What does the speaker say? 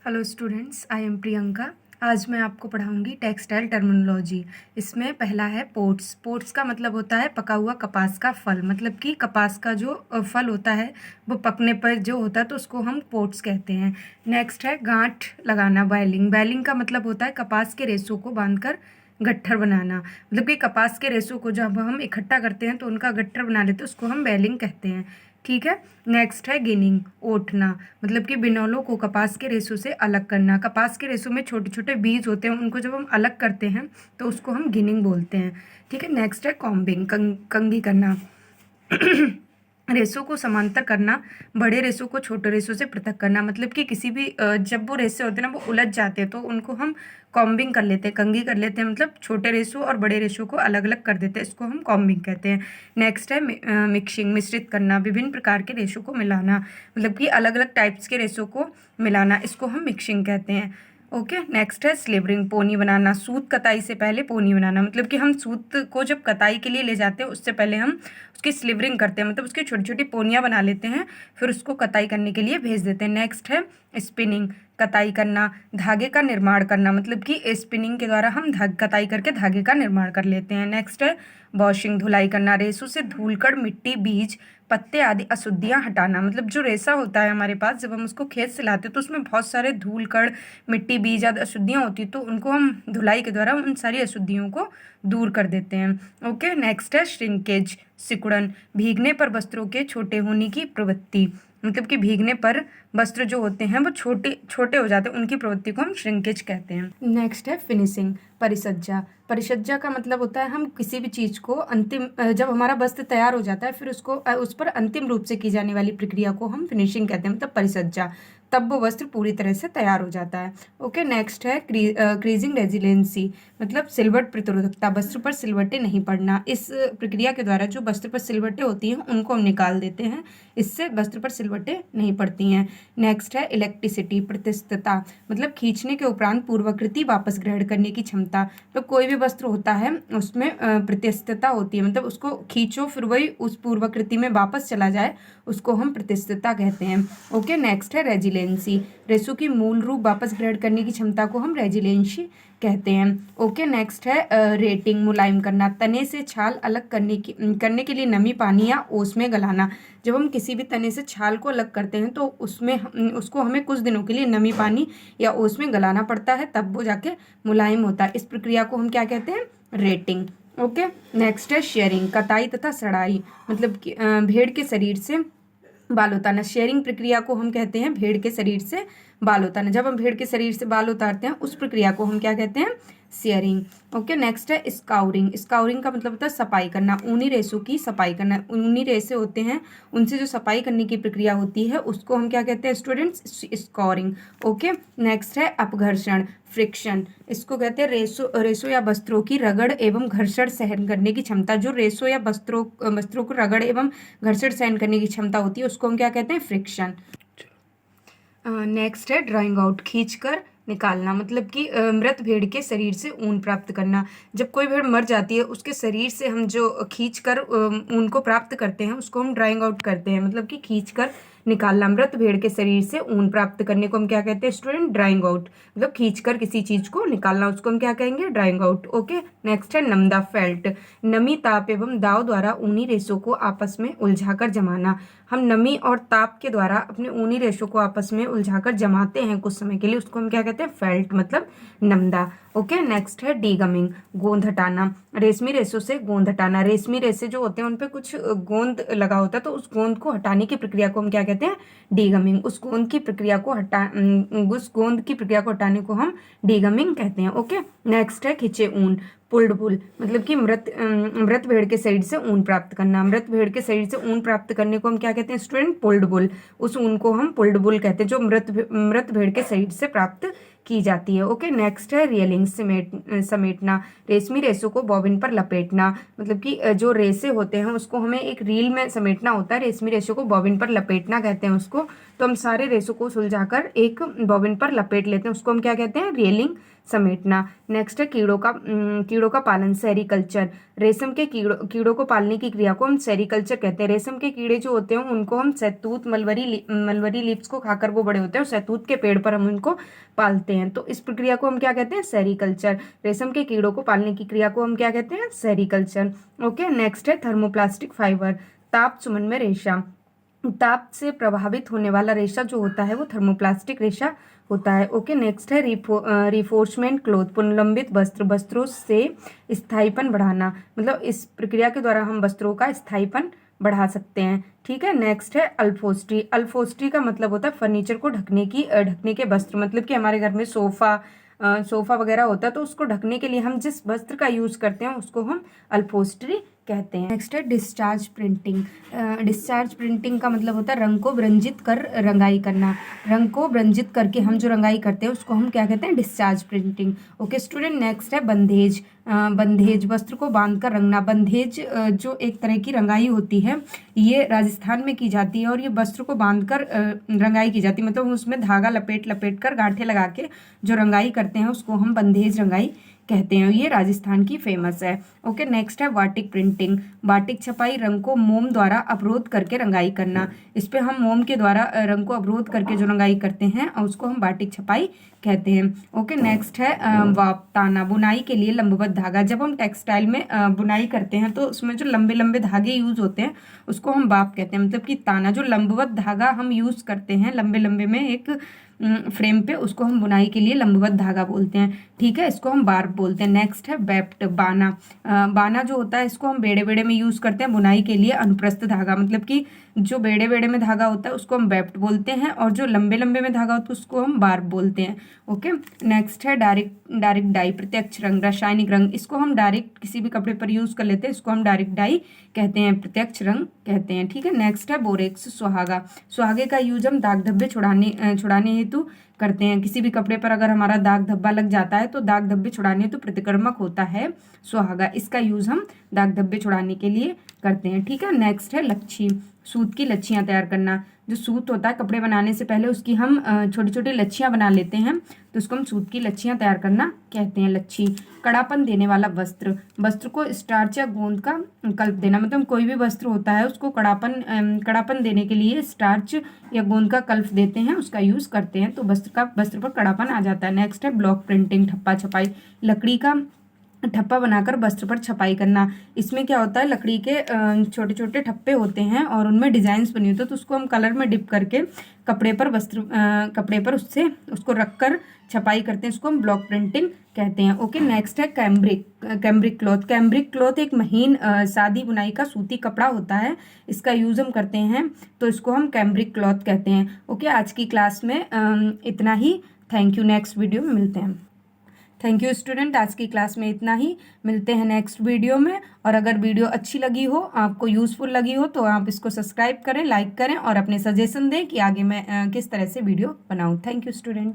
Hello students, I am Priyanka. आज मैं आपको पढ़ाऊंगी टेक्सटाइल टर्मिनोलॉजी। इसमें पहला है पोट्स। पोट्स का मतलब होता है पका हुआ कपास का फल, मतलब कि कपास का जो फल होता है वो पकने पर जो होता है तो उसको हम पोट्स कहते हैं। नेक्स्ट है गांठ लगाना, बाइलिंग। बाइलिंग का मतलब होता है कपास के रेशों को बांधकर गट्ठर बनाना, मतलब कि कपास के रेशों को जब हम इकट्ठा करते हैं तो उनका गट्ठर बना लेते हैं, उसको हम बैलिंग कहते हैं। ठीक है। नेक्स्ट है गिनिंग, ओटना, मतलब कि बिनौलों को कपास के रेशों से अलग करना। कपास के रेशों में छोटे छोटे बीज होते हैं, उनको जब हम अलग करते हैं तो उसको हम गिनिंग बोलते हैं। ठीक है। नेक्स्ट है कॉम्बिंग, कंघी करना रेशों को समांतर करना, बड़े रेशों को छोटे रेशों से पृथक करना, मतलब कि किसी भी जब वो रेशे होते हैं ना वो उलझ जाते हैं तो उनको हम कॉम्बिंग कर लेते हैं, कंघी कर लेते हैं, मतलब छोटे रेशों और बड़े रेशों को अलग अलग कर देते हैं, इसको हम कॉम्बिंग कहते हैं। नेक्स्ट है मिक्सिंग, मिश्रित करना, विभिन्न प्रकार के रेशों को मिलाना, मतलब कि अलग अलग टाइप्स के रेशों को मिलाना, इसको हम मिक्सिंग कहते हैं। ओके। नेक्स्ट है स्लीवरिंग, पोनी बनाना, सूत कताई से पहले पोनी बनाना, मतलब कि हम सूत को जब कताई के लिए ले जाते हैं उससे पहले हम उसकी स्लीवरिंग करते हैं, मतलब उसकी छोटी छोटी पोनियाँ बना लेते हैं, फिर उसको कताई करने के लिए भेज देते हैं। नेक्स्ट है स्पिनिंग, कताई करना, धागे का निर्माण करना, मतलब कि स्पिनिंग के द्वारा हम कताई करके धागे का निर्माण कर लेते हैं। नेक्स्ट है वॉशिंग, धुलाई करना, रेशों से धूलकण, मिट्टी, बीज, पत्ते आदि अशुद्धियाँ हटाना, मतलब जो रेशा होता है हमारे पास जब हम उसको खेत से लाते हैं तो उसमें बहुत सारे धूलकण, मिट्टी, बीज आदि अशुद्धियाँ होती है, तो उनको हम धुलाई के द्वारा उन सारी अशुद्धियों को दूर कर देते हैं। ओके। नेक्स्ट है श्रिंकेज, सिकुड़न, भीगने पर वस्त्रों के छोटे होने की प्रवृत्ति, मतलब कि भीगने पर वस्त्र जो होते हैं वो छोटे छोटे हो जाते हैं, उनकी प्रवृत्ति को हम श्रिंकेज कहते हैं। नेक्स्ट है फिनिशिंग, परिसज्जा। परिसज्जा का मतलब होता है हम किसी भी चीज़ को अंतिम, जब हमारा वस्त्र तैयार हो जाता है फिर उसको उस पर अंतिम रूप से की जाने वाली प्रक्रिया को हम फिनिशिंग कहते हैं, मतलब परिसज्जा, तब वो वस्त्र पूरी तरह से तैयार हो जाता है। ओके। नेक्स्ट है क्रीजिंग रेजिलेंसी, मतलब सिलवट प्रतिरोधकता, वस्त्र पर सिलवटें नहीं पड़ना। इस प्रक्रिया के द्वारा जो वस्त्र पर सिलवटें होती हैं उनको हम निकाल देते हैं, इससे वस्त्र पर सिलवटें नहीं पड़ती हैं। नेक्स्ट है इलेक्ट्रिसिटी, प्रतिष्ठता, मतलब खींचने के उपरांत पूर्वाकृति वापस ग्रहण करने की क्षमता, तो कोई भी वस्त्र होता है उसमें प्रतिष्ठता होती है, मतलब उसको खींचो फिर वही उस पूर्वाकृति में वापस चला जाए, उसको हम प्रतिष्ठता कहते हैं। ओके। नेक्स्ट है रेजिलेंसी, रेशों की मूल रूप वापस ग्रहण करने की क्षमता को हम रेजिलेंसी कहते हैं। ओके। नेक्स्ट है रेटिंग, मुलायम करना, तने से छाल अलग करने के लिए नमी, पानी या ओस में गलाना। जब हम किसी भी तने से छाल को अलग करते हैं तो उसको हमें कुछ दिनों के लिए नमी, पानी या ओस में गलाना पड़ता है, तब वो जाके मुलायम होता है। इस प्रक्रिया को हम क्या कहते हैं? रेटिंग। ओके। नेक्स्ट है शेयरिंग, कताई तथा सड़ाई, मतलब कि भेड़ के शरीर से बाल उतारना। शेयरिंग प्रक्रिया को हम कहते हैं भेड़ के शरीर से बाल उतारना। जब हम भेड़ के शरीर से बाल उतारते हैं उस प्रक्रिया को हम क्या कहते हैं? शेयरिंग। ओके। नेक्स्ट है स्काउरिंग। स्काउरिंग का मतलब होता है सफाई करना, ऊनी रेशों की सफाई करना। ऊनी रेशे होते हैं उनसे जो सफाई करने की प्रक्रिया होती है उसको हम क्या कहते हैं स्टूडेंट्स? स्कोरिंग। ओके। नेक्स्ट है अपघर्षण, फ्रिक्शन, इसको कहते हैं रेशों या वस्त्रों की रगड़ एवं घर्षण सहन करने की क्षमता। जो रेशों या वस्त्रों को रगड़ एवं घर्षण सहन करने की क्षमता होती है उसको हम क्या कहते हैं? फ्रिक्शन। नेक्स्ट है ड्राइंग आउट, खींचकर निकालना, मतलब कि मृत भेड़ के शरीर से ऊन प्राप्त करना। जब कोई भेड़ मर जाती है उसके शरीर से हम जो खींचकर ऊन को प्राप्त करते हैं उसको हम ड्राइंग आउट करते हैं, मतलब कि खींचकर निकालना। मृत भेड़ के शरीर से ऊन प्राप्त करने को हम क्या कहते हैं स्टूडेंट? ड्राइंग आउट, मतलब खींचकर किसी चीज को निकालना, उसको हम क्या कहेंगे? Drawing out. ओके। नेक्स्ट है नमदा, फेल्ट, नमी, ताप एवं दाव द्वारा ऊनी रेशों को आपस में उलझाकर जमाना। हम नमी और ताप के द्वारा अपने ऊनी रेशों को आपस में उलझाकर जमाते हैं कुछ समय के लिए, उसको हम क्या कहते हैं? फेल्ट, मतलब नमदा। ओके। नेक्स्ट है डीगमिंग, गोंद हटाना, रेशमी रेशों से गोंद हटाना। रेशमी रेशे जो होते हैं उन पे कुछ गोंद लगा होता है तो उस गोंद को हटाने की प्रक्रिया को हम क्या कहते हैं? डीगमिंग। उस गोंद की प्रक्रिया को हटाने को हम डीगमिंग कहते हैं। ओके। नेक्स्ट है खिंचे ऊन, पुल्ड वुल, मतलब कि मृत भेड़ के शरीर से ऊन प्राप्त करना। मृत भेड़ के शरीर से ऊन प्राप्त करने को हम क्या कहते हैं स्टूडेंट? पुल्ड वुल। उस ऊन को हम पुल्ड वुल कहते हैं जो मृत भेड़ के शरीर से प्राप्त की जाती है। ओके। नेक्स्ट है रियलिंग, समेटना, रेशमी रेशों को बॉबिन पर लपेटना, मतलब कि जो रेशे होते हैं उसको हमें एक रील में समेटना होता है, रेशमी रेशों को बॉबिन पर लपेटना कहते हैं उसको। तो हम सारे रेशों को सुलझाकर एक बॉबिन पर लपेट लेते हैं, उसको हम क्या कहते हैं? रियलिंग, समेटना। नेक्स्ट है कीड़ों का पालन, सेरिकल्चर, रेशम के कीड़ों को पालने की क्रिया को हम सेरिकल्चर कहते हैं। रेशम के कीड़े जो होते हैं उनको हम शहतूत मलबरी लीव्स को खाकर वो बड़े होते हैं और शहतूत के पेड़ पर हम उनको पालते हैं। तो इस प्रक्रिया को हम क्या कहते हैं? सेरिकल्चर। रेशम के कीड़ों को पालने की क्रिया को हम क्या कहते हैं? सेरिकल्चर। ओके, नेक्स्ट है थर्मोप्लास्टिक फाइबर, ताप सुमन में रेशा। ताप से प्रभावित होने वाला रेशा जो होता है वो थर्मोप्लास्टिक रेशा होता है। ओके, नेक्स्ट है रिफोर्समेंट क्लोथ, पुनर्लंबित वस्त्रों से स्थायीपन बढ़ाना, मतलब इस प्रक्रिया के द्वारा हम वस्त्रों का स्थायीपन बढ़ा सकते हैं। ठीक है, नेक्स्ट है अल्फोस्ट्री। अल्फोस्ट्री का मतलब होता है फर्नीचर को ढकने के वस्त्र, मतलब कि हमारे घर में सोफा वगैरह होता है तो उसको ढकने के लिए हम जिस वस्त्र का यूज करते हैं उसको हम अल्फोस्ट्री कहते हैं। नेक्स्ट है डिस्चार्ज प्रिंटिंग। डिस्चार्ज प्रिंटिंग का मतलब होता है रंग को व्यंजित कर रंगाई करना। रंग को व्यंजित करके हम जो रंगाई करते हैं उसको हम क्या कहते हैं? Discharge printing. Okay student, next है बंधेज। बंधेज, वस्त्र को बांधकर रंगना। बंधेज जो एक तरह की रंगाई होती है, ये राजस्थान में की जाती है और ये वस्त्र को बांधकर रंगाई की जाती है, मतलब उसमें धागा लपेट कर गांठे लगा के जो रंगाई करते हैं उसको हम बंधेज रंगाई कहते हैं। ये राजस्थान की फेमस है। ओके, नेक्स्ट है बाटिक प्रिंटिंग। बाटिक छपाई, रंग को मोम द्वारा अवरोध करके रंगाई करना। इस पे हम मोम के द्वारा रंग को अवरोध करके जो रंगाई करते हैं और उसको हम बाटिक छपाई कहते हैं। ओके, नेक्स्ट है वापताना, बुनाई के लिए लंबवत धागा। जब हम टेक्सटाइल में बुनाई करते हैं तो उसमें जो लंबे लंबे धागे यूज होते हैं उसको हम बाप कहते हैं, मतलब कि ताना, जो लंबवत धागा हम यूज करते हैं लंबे लंबे में एक फ्रेम पे, उसको हम बुनाई के लिए लंबवत धागा बोलते हैं। ठीक है, इसको हम बार्ब बोलते हैं। नेक्स्ट है वेप्ट, बाना। बाना जो होता है इसको हम बेड़े बेड़े में यूज करते हैं बुनाई के लिए अनुप्रस्थ धागा, मतलब कि जो बेड़े बेड़े में धागा होता है उसको हम वेप्ट बोलते हैं और जो लंबे लंबे में धागा होता है उसको हम बार्ब बोलते हैं। ओके, नेक्स्ट है डायरेक्ट डाई, प्रत्यक्ष रंग, रासायनिक रंग। इसको हम डायरेक्ट किसी भी कपड़े पर यूज कर लेते हैं, इसको हम डायरेक्ट डाई कहते हैं, प्रत्यक्ष रंग कहते हैं। ठीक है, नेक्स्ट है बोरेक्स, सुहागा। सुहागे का यूज हम दाग धब्बे छुड़ाने हेतु करते हैं। किसी भी कपड़े पर अगर हमारा दाग धब्बा लग जाता है तो दाग धब्बे छुड़ाने हेतु प्रतिक्रमक होता है सुहागा। इसका यूज हम दाग धब्बे छुड़ाने के लिए करते हैं। ठीक है, नेक्स्ट है लच्छी, सूत की लच्छियां तैयार करना। जो सूत होता है कपड़े बनाने से पहले उसकी हम छोटी छोटी लच्छियां बना लेते हैं तो उसको हम सूत की लच्छियां तैयार करना कहते हैं, लच्छी। कड़ापन देने वाला वस्त्र, वस्त्र को स्टार्च या गोंद का कल्प देना, मतलब कोई भी वस्त्र होता है उसको कड़ापन देने के लिए स्टार्च या गोंद का कल्प देते हैं, उसका यूज करते हैं तो वस्त्र पर कड़ापन आ जाता है। नेक्स्ट है ब्लॉक प्रिंटिंग, ठप्पा छपाई। लकड़ी का ठप्पा बनाकर वस्त्र पर छपाई करना। इसमें क्या होता है, लकड़ी के छोटे छोटे ठप्पे होते हैं और उनमें डिजाइन्स बनी होती है तो उसको हम कलर में डिप करके कपड़े पर उसको रखकर छपाई करते हैं, उसको हम ब्लॉक प्रिंटिंग कहते हैं। ओके, नेक्स्ट है कैम्ब्रिक क्लॉथ। कैम्ब्रिक क्लॉथ एक महीन सादी बुनाई का सूती कपड़ा होता है, इसका यूज हम करते हैं तो इसको हम कैम्ब्रिक क्लॉथ कहते हैं। ओके, आज की क्लास में इतना ही। थैंक यू, नेक्स्ट वीडियो में मिलते हैं। थैंक यू स्टूडेंट, आज की क्लास में इतना ही, मिलते हैं नेक्स्ट वीडियो में। और अगर वीडियो अच्छी लगी हो, आपको यूजफुल लगी हो तो आप इसको सब्सक्राइब करें, लाइक करें और अपने सजेशन दें कि आगे मैं किस तरह से वीडियो बनाऊं। Thank you student.